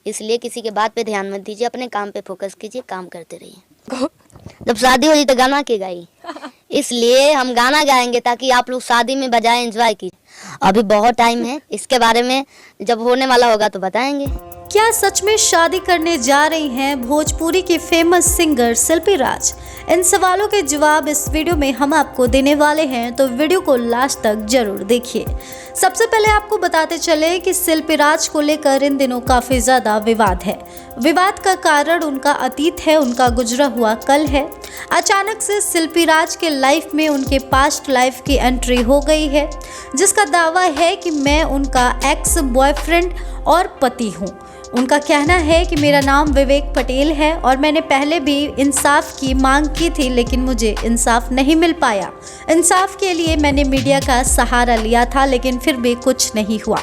इसलिए किसी के बात पे ध्यान मत दीजिए, अपने काम पे फोकस कीजिए, काम करते रहिए। जब शादी हो जाए तो गाना के गाई, इसलिए हम गाना गाएंगे ताकि आप लोग शादी में बजाए एंजॉय कीजिए। अभी बहुत टाइम है, इसके बारे में जब होने वाला होगा तो बताएंगे। क्या सच में शादी करने जा रही हैं भोजपुरी की फेमस सिंगर शिल्पी राज? इन सवालों के जवाब इस वीडियो में हम आपको देने वाले हैं, तो वीडियो को लास्ट तक जरूर देखिए। सबसे पहले आपको बताते चले कि शिल्पी राज को लेकर इन दिनों काफ़ी ज़्यादा विवाद है। विवाद का कारण उनका अतीत है, उनका गुजरा हुआ कल है। अचानक से शिल्पी राज के लाइफ में उनके पास्ट लाइफ की एंट्री हो गई है, जिसका दावा है कि मैं उनका एक्स बॉयफ्रेंड और पति हूँ। उनका कहना है कि मेरा नाम विवेक पटेल है और मैंने पहले भी इंसाफ की मांग की थी, लेकिन मुझे इंसाफ नहीं मिल पाया। इंसाफ के लिए मैंने मीडिया का सहारा लिया था, लेकिन फिर भी कुछ नहीं हुआ।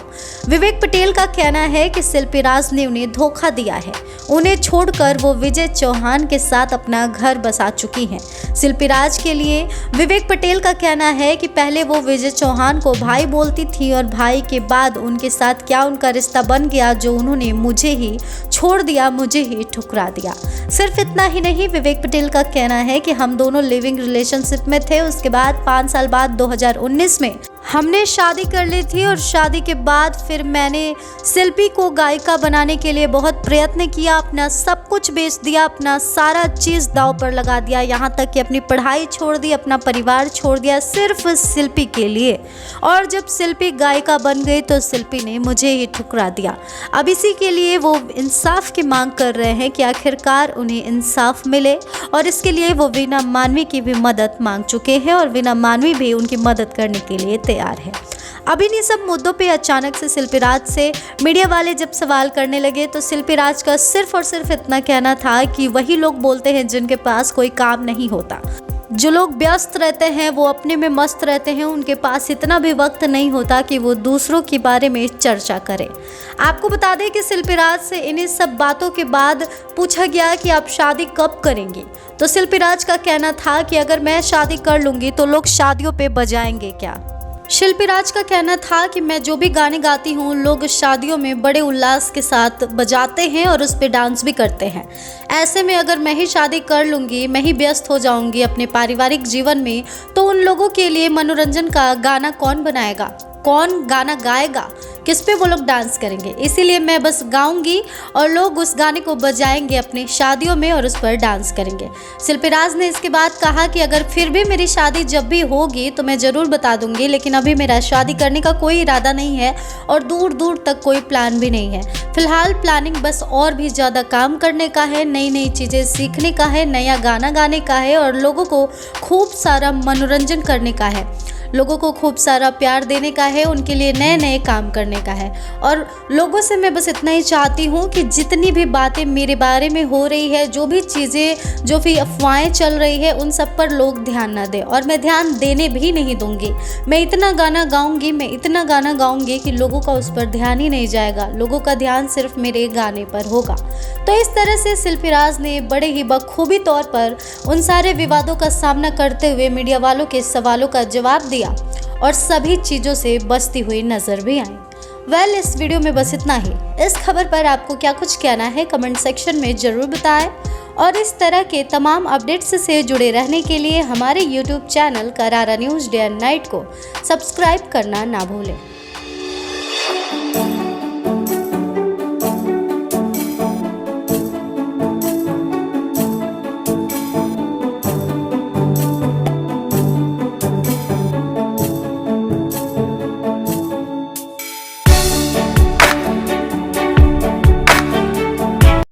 विवेक पटेल का कहना है कि शिल्पी राज ने उन्हें धोखा दिया है। उन्हें छोड़कर वो विजय चौहान के साथ अपना घर बसा चुकी हैं। शिल्पी राज के लिए विवेक पटेल का कहना है कि पहले वो विजय चौहान को भाई बोलती थी और भाई के बाद उनके साथ क्या उनका रिश्ता बन गया, जो उन्होंने मुझे ही छोड़ दिया, मुझे ही ठुकरा दिया। सिर्फ इतना ही नहीं, विवेक पटेल का कहना है कि हम दोनों लिविंग रिलेशनशिप में थे। उसके बाद 5 साल बाद 2019 में हमने शादी कर ली थी और शादी के बाद फिर मैंने शिल्पी को गायिका बनाने के लिए बहुत प्रयत्न किया, अपना सब कुछ बेच दिया, अपना सारा चीज़ दांव पर लगा दिया, यहाँ तक कि अपनी पढ़ाई छोड़ दी, अपना परिवार छोड़ दिया, सिर्फ शिल्पी के लिए। और जब शिल्पी गायिका बन गई तो शिल्पी ने मुझे ही ठुकरा दिया। अब इसी के लिए वो इंसाफ की मांग कर रहे हैं कि आखिरकार उन्हें इंसाफ मिले, और इसके लिए वो वीना मानवी की भी मदद मांग चुके हैं और वीना मानवी भी उनकी मदद करने के लिए तैयार है। अब इन्हीं सब मुद्दों पे अचानक से शिल्पी राज से मीडिया वाले जब सवाल करने लगे तो शिल्पी राज का सिर्फ और सिर्फ इतना कहना था कि वही लोग बोलते हैं जिनके पास कोई काम नहीं होता। जो लोग व्यस्त रहते हैं, वो अपने में मस्त रहते हैं, उनके पास इतना भी वक्त नहीं होता कि वो दूसरों के बारे में चर्चा करें। आपको बता दें कि शिल्पी राज से इन्हीं सब बातों के बाद पूछा गया कि आप शादी कब करेंगे, तो शिल्पी राज का कहना था कि अगर मैं शादी कर लूँगी तो लोग शादियों पे बजाएंगे क्या। शिल्पी राज का कहना था कि मैं जो भी गाने गाती हूँ लोग शादियों में बड़े उल्लास के साथ बजाते हैं और उस पर डांस भी करते हैं। ऐसे में अगर मैं ही शादी कर लूँगी, मैं ही व्यस्त हो जाऊँगी अपने पारिवारिक जीवन में, तो उन लोगों के लिए मनोरंजन का गाना कौन बनाएगा, कौन गाना गाएगा, किस पे वो लोग डांस करेंगे। इसीलिए मैं बस गाऊंगी और लोग उस गाने को बजाएंगे अपनी शादियों में और उस पर डांस करेंगे। शिल्पी राज ने इसके बाद कहा कि अगर फिर भी मेरी शादी जब भी होगी तो मैं ज़रूर बता दूंगी, लेकिन अभी मेरा शादी करने का कोई इरादा नहीं है और दूर दूर तक कोई प्लान भी नहीं है। फिलहाल प्लानिंग बस और भी ज़्यादा काम करने का है, नई नई चीज़ें सीखने का है, नया गाना गाने का है और लोगों को खूब सारा मनोरंजन करने का है, लोगों को खूब सारा प्यार देने का है, उनके लिए नए नए काम करने का है। और लोगों से मैं बस इतना ही चाहती हूँ कि जितनी भी बातें मेरे बारे में हो रही है, जो भी चीज़ें, जो भी अफवाहें चल रही है, उन सब पर लोग ध्यान ना दें और मैं ध्यान देने भी नहीं दूंगी। मैं इतना गाना गाऊंगी, मैं इतना गाना गाऊंगी कि लोगों का उस पर ध्यान ही नहीं जाएगा, लोगों का ध्यान सिर्फ मेरे गाने पर होगा। तो इस तरह से शिल्पी राज ने बड़े ही बखूबी तौर पर उन सारे विवादों का सामना करते हुए मीडिया वालों के सवालों का जवाब दिया और सभी चीज़ों से बचती हुई नजर भी आई। इस वीडियो में बस इतना ही। इस खबर पर आपको क्या कुछ कहना है कमेंट सेक्शन में ज़रूर बताएं और इस तरह के तमाम अपडेट्स से जुड़े रहने के लिए हमारे YouTube चैनल करारा न्यूज़ डे एंड नाइट को सब्सक्राइब करना ना भूलें।